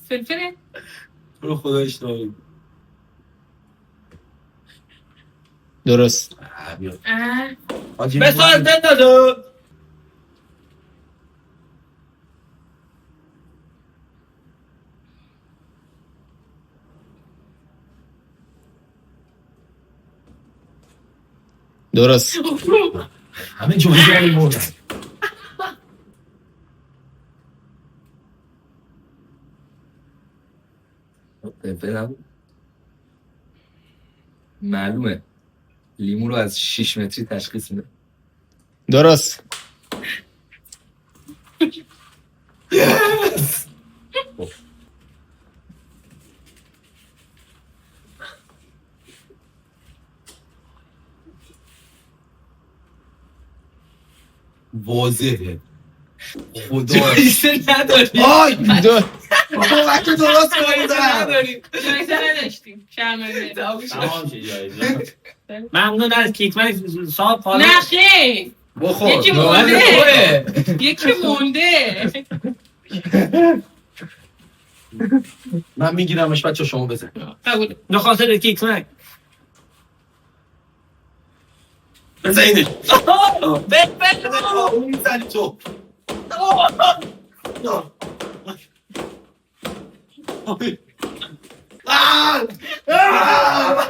فلفله. تو رو خدا اشتباه بود. درست. حاجی مثال دادو. درست. همه جوری داری بردن. فلفل معلومه لیمو رو از 6 متری تشخیص میده. درست. واضحه خدا جایزه نداریم. آی دو. بابا تو درست جایزه کردم. نداریم. جایزه نداشتیم. شرمنده. تمام شد. تمام شد جایزه. ممنون از کیکمک صاحب حالا. نه خیر. بخور یکی نوبت مونده. توه. یکی مونده. من میگیرمش بچه شما بزن. قبول. به خاطر کیکمک. بزنینش فلفل. اون میزنی تو